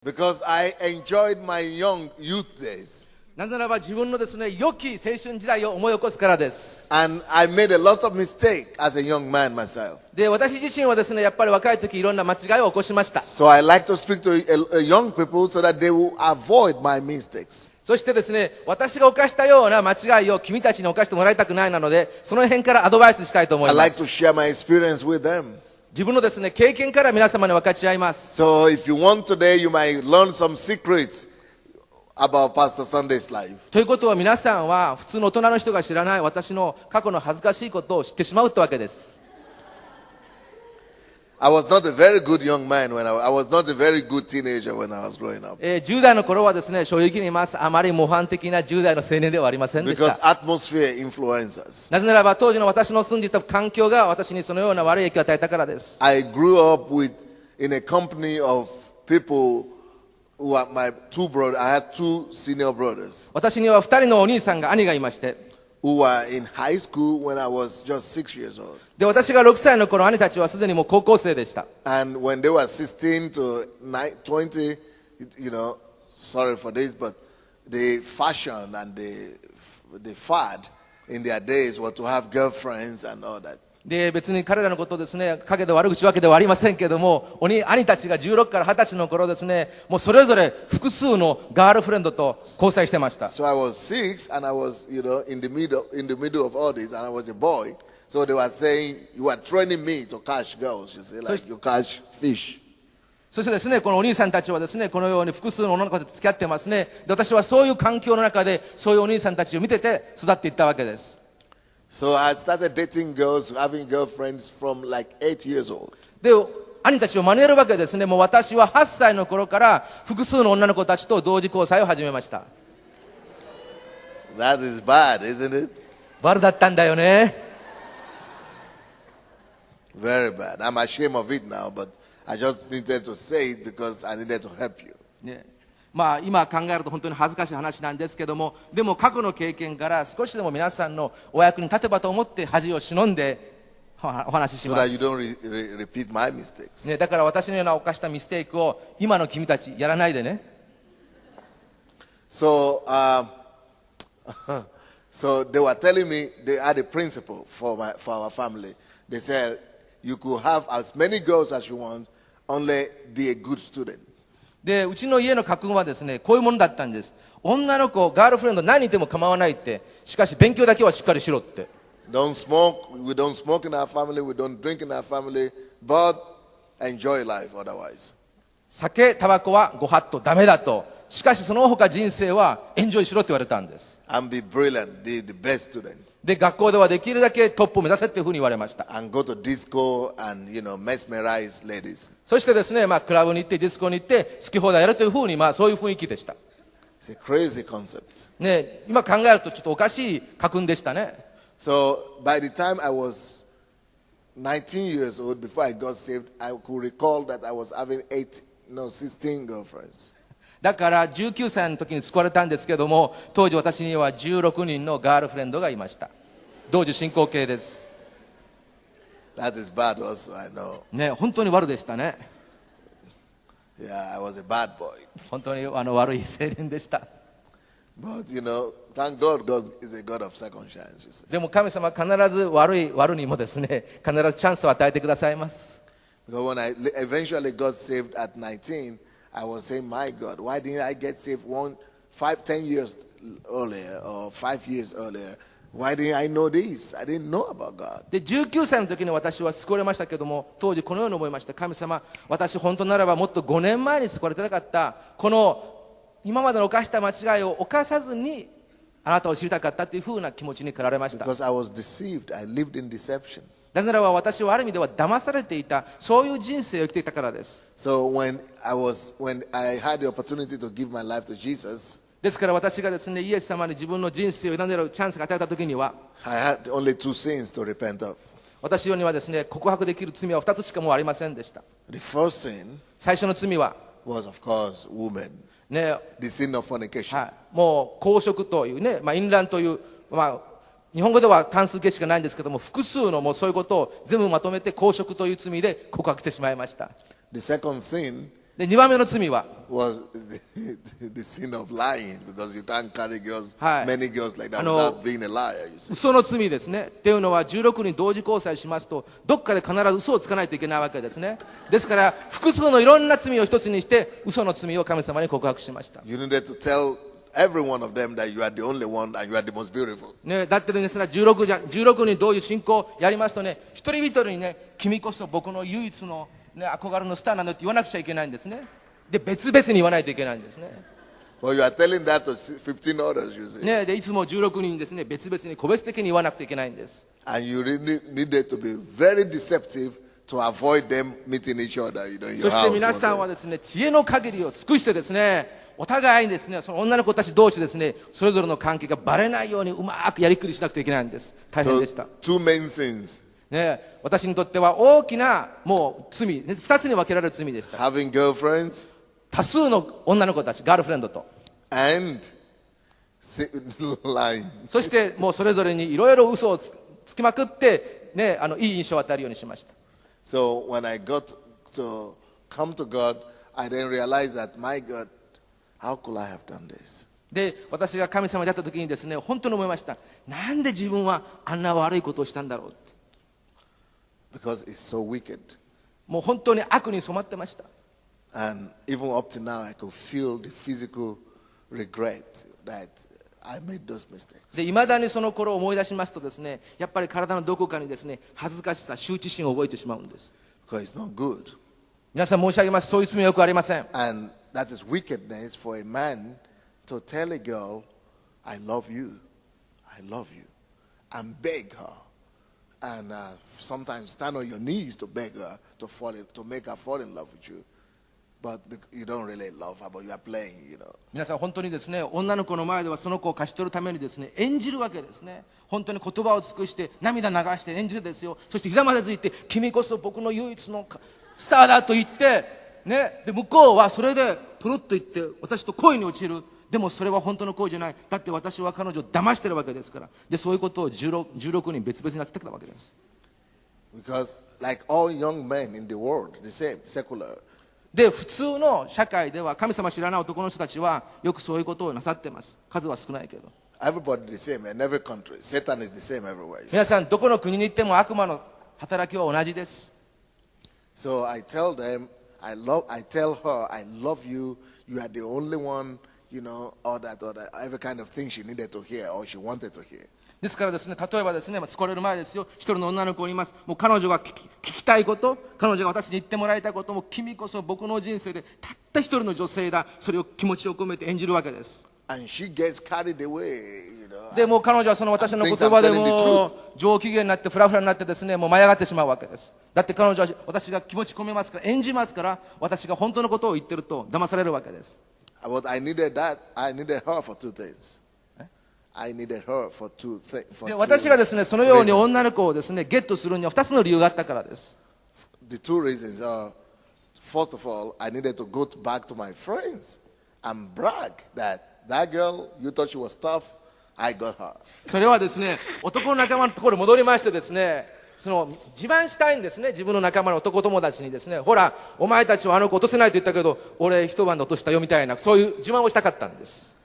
Because I enjoyed my young youth days. なぜならば自分のですね、良き青春時代を思い起こすからです。And I made a lot of mistakes as a young man myself. で、私自身はですね、やっぱり若い時いろんな間違いを起こしました。So I like to speak to young people so that they will avoid my mistakes. そしてですね、私が犯したような間違いを君たちに犯してもらいたくないので、その辺からアドバイスしたいと思い I ま like す。 to share my experience with them. 自分のですね、経験から皆様に分かち合います。So if you want today, you might learn some secrets about Pastor Sandei's life. ということは皆さんは普通の大人の人が知らない私の過去の恥ずかしいことを知ってしまうってわけです。I was not a very good young man when I was not a very good teenager when I was growing up. 10代の頃はですね、正直に言います。あまり模範的な10代の青年ではありませんでし Because た。 atmosphere influences. なぜならば当時の私の住んでいた環境が私にそのような悪い影響を与えたからです。I grew up in a company of people who are my two brothers. I had two senior brothers 私には2人のお兄さんが兄がいまして、 who were in high school when I was just 6 years old. で私が6歳の頃、兄たちはすでにもう高校生でした。 And when they were 16 to 20, you know, sorry for this, but the fashion and the fad in their days was to have girlfriends and all that. で別に彼らのことをですね、陰で悪口わけではありませんけども、兄たちが16から20歳の頃ですね、もうそれぞれ複数のガールフレンドと交際してました。 So I was 6 and I was, you know, in the middle of all this, and I was a boy. So they were saying, you are training me to catch girls, you see, like you catch fish. そしてですね、このお兄さんたちはですね、このように複数の女の子と付き合ってますね。で私はそういう環境の中で、そういうお兄さんたちを見てて育っていったわけです。 So I started dating girls, having girlfriends from like 8 years old. で、兄たちを真似るわけですね。もう私は8歳の頃から複数の女の子たちと同時交際を始めました。That is bad, isn't it? 悪だったんだよね。Very bad. I'm ashamed of it now, but I just needed to say it because I needed to help you. ね、まあ今考えると本当に恥ずかしい話なんですけども、でも過去の経験から少しでも皆さんのお役に立てばと思って恥を忍んでお話しし So ま that you す。 don't repeat my mistakes. ね、だから私のような犯したミステイクを今の君たちやらないでね。So, so they were telling me they had a principle for our family. They said you could have as many girls as you want, only be a good student. でうちの家の家訓はですね、こういうものだったんです。女の子ガールフレンド何人いても構わないって、しかし勉強だけはしっかりしろって。 Don't smoke. We don't smoke in our family. We don't drink in our family. But enjoy life otherwise. 酒タバコはご法度ダメだと。しかしその他人生はエンジョイしろって言われたんです。 And be brilliant. Be the best student. で学校ではできるだけトップを目指せっていうふうに言われました。 And go to disco and, you know, mesmerize ladies. そしてですね、クラブに行ってディスコに行って好き放題やるというふうに、そういう雰囲気でした。 It's a crazy concept. ね、今考えるとちょっとおかしい家訓でしたね。 So by the time I was 19 years old, before I got saved, I could recall that I was having 16 girlfriends. だから19歳の時に救われたんですけども、当時私には16人のガールフレンドがいました。同時進行形です。 That is bad also, I know. ね、本当に悪でしたね。 Yeah, I was a bad boy. 本当に悪い青年でした。 But, you know, thank God, God is a God of second chance, you see. でも神様は必ず悪にもですね、必ずチャンスを与えてくださいます。 Because when I eventually got saved at 19, I was saying, my God, why didn't I get saved 10 years earlier or 5 years earlier? Why didn't I know this? I didn't know about God. で19歳の時に私は救われましたけども、当時このように思いました。神様、私本当ならばもっと5年前に救われてなかった、この今までの犯した間違いを犯さずにあなたを知りたかったというふうな気持ちに駆られました。 Because I was deceived. I lived in deception. なぜならば私はある意味では騙されていた、そういう人生を生きていたからです。 So when I had the opportunity to give my life to Jesus, ですから私がですね、イエス様に自分の人生を委ねるチャンスが与えた時には、 I had only 2 sins to repent of. 私にはですね、告白できる罪は2つしかもうありませんでした。 The first sin 最初の罪は、 was, of course, women. ね、The sin of fornication. はい、もう公職というね、淫乱という、日本語では単数形しかないんですけども、複数のもうそういうことを全部まとめて公職という罪で告白してしまいました。 The second sin で、2番目の罪は was the sin of lying, because you can't carry girls, はい。many girls like that without being a liar. You see. 嘘の罪ですね。っていうのは16人同時交際しますと、どっかで必ず嘘をつかないといけないわけですね。ですから複数のいろんな罪を一つにして嘘の罪を神様に告白しました。You needed to tell every one of them that you are the only one and you are the most beautiful. ね、だってですね、16人同時進行やりますとね、一人一人にね、君こそ僕の唯一の、ね、憧れのスターなんだって言わなくちゃいけないんですね。で、別々に言わないといけないんですね。But you are telling that to 15 others, you see. ね、でいつも16人ですね、別々に個別的に言わなくてはいけないんです。And you really needed to be very deceptive to avoid them meeting each other, you know, in そ your して house. 皆さんはですね、知恵の限りを尽くしてですね、お互いにですね、その女の子たち同士ですね、それぞれの関係がバレないようにうまくやりくりしなくてはいけないんです。大変でした。 Two main sins. ね、私にとっては大きなもう罪、2つに分けられる罪でした。 Having girlfriends 多数の女の子たち、ガールフレンドと。and lying. そしてもうそれぞれにいろいろ嘘をつきまくって、ね、いい印象を与えるようにしました。 So when I got to come to God, I then realized that, my God, how could I have done this? で、私が神様に会った時にですね、本当に思いました。なんで自分はあんな悪いことをしたんだろうって。Because it's so wicked. もう本当に悪に染まってました。 And even up to now, I could feel the physical regret that I made those mistakes. で、未だにその頃を思い出しますとですね、やっぱり体のどこかにですね、恥ずかしさ、羞恥心を覚えてしまうんです。 Because it's not good. 皆さん申し上げます。そういう罪はよくありません。 And that is wickedness for a man to tell a girl, I love you, I love you, and beg her. And sometimes stand on your knees to beg her to make her fall in love with you. But you don't really love her, but you are playing, you know. 皆さん本当にですね、女の子の前ではその子を勝ち取るためにですね、演じるわけですね。本当に言葉を尽くして涙流して演じるですよ。そして膝までついて、君こそ僕の唯一のスターだと言って、ね、で向こうはそれでポロッと言って私と恋に落ちる。でもそれは本当の恋じゃない。だって私は彼女を騙してるわけですから。で、そういうことを16人別々にやってきたわけです。 Because like all young men in the world, the same, secular. で、普通の社会では神様知らない男の人たちはよくそういうことをなさってます。数は少ないけど。 Everybody the same in every country. Satan is the same everywhere. 皆さんどこの国に行っても悪魔の働きは同じです。 So I tell them, I tell her, I love you. You are the only one, you know, all that, every kind of thing she needed to hear or she wanted to hear. ですからですね、例えばですね、救われる前ですよ、一人の女の子がいます。もう彼女が聞きたいこと、彼女が私に言ってもらいたいことも、君こそ僕の人生でたった一人の女性だ。それを気持ちを込めて演じるわけです。 And she gets carried away, you know. で、もう彼女はその私の言葉でも上機嫌になってフラフラになってですね、もう舞い上がってしまうわけです。だって彼女は私が気持ち込めますから、演じますから、私が本当のことを言ってると騙されるわけです。 But I needed her for two things. I needed her for two things. で、私がですね、そのように女の子をですね、ゲットするには2つの理由があったからです。 The two reasons are, first of all, I needed to go back to my friends and brag that girl, you thought she was tough, I got her. それはですね、男の仲間のところに戻りましてですね、その自慢したいんですね。自分の仲間の男友達にですね、ほらお前たちはあの子落とせないと言ったけど俺一晩で落としたよみたいな、そういう自慢をしたかったんです。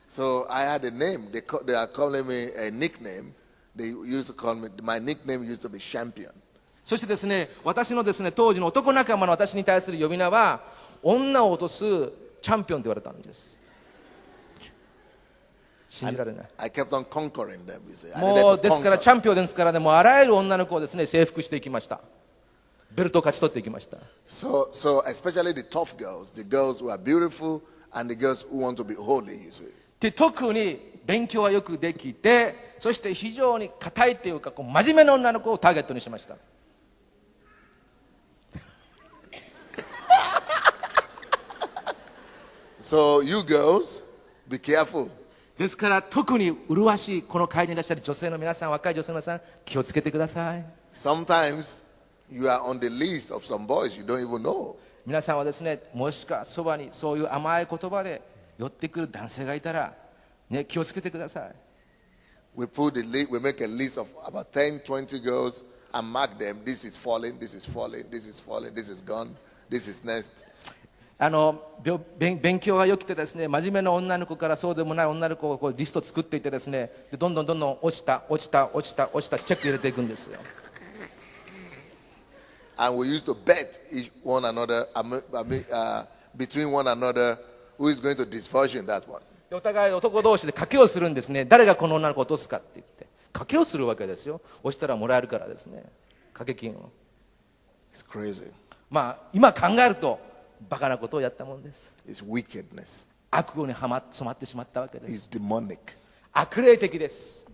So I had a name. They are calling me a nickname. They used to call me. My nickname used to be Champion. そしてですね、私のですね、当時の男仲間の私に対する呼び名は女を落とすチャンピオンと言われたんです。信じられない。 I kept on conquering them. You see. もうですからチャンピオンですからね、もうあらゆる女の子をですね征服していきました。ベルトを勝ち取っていきました。 So especially the tough girls, the girls who are beautiful and the girls who want to be holy. You see. で、特に勉強はよくできて、そして非常に硬いというかこう真面目な女の子をターゲットにしました。So you girls, be careful. ですから特に麗しいこの会にいらっしゃる女性の皆さん、若い女性の皆さん、気をつけてください。 Sometimes you are on the list of some boys you don't even know. 皆さんはですね、もしかそばにそういう甘い言葉で寄ってくる男性がいたら、ね、気をつけてください。 We make a list of about 10, 20 girls and mark them. This is falling, this is falling, this is falling, this is gone, this is next. 勉強が良くてですね、真面目な女の子からそうでもない女の子をこうリストを作っていってですね、でどんどん落ちたチェック入れていくんですよ。And we used to bet one another, between one another, who is going to disversion that one. でお互い男同士で賭けをするんですね。誰がこの女の子を落とすかって言って賭けをするわけですよ。押したらもらえるからですね、賭け金を。It's crazy. まあ今考えるとバカなことをやったもんです。 It's wickedness. 悪語に染まってしまったわけです。 It's demonic. 悪霊的です。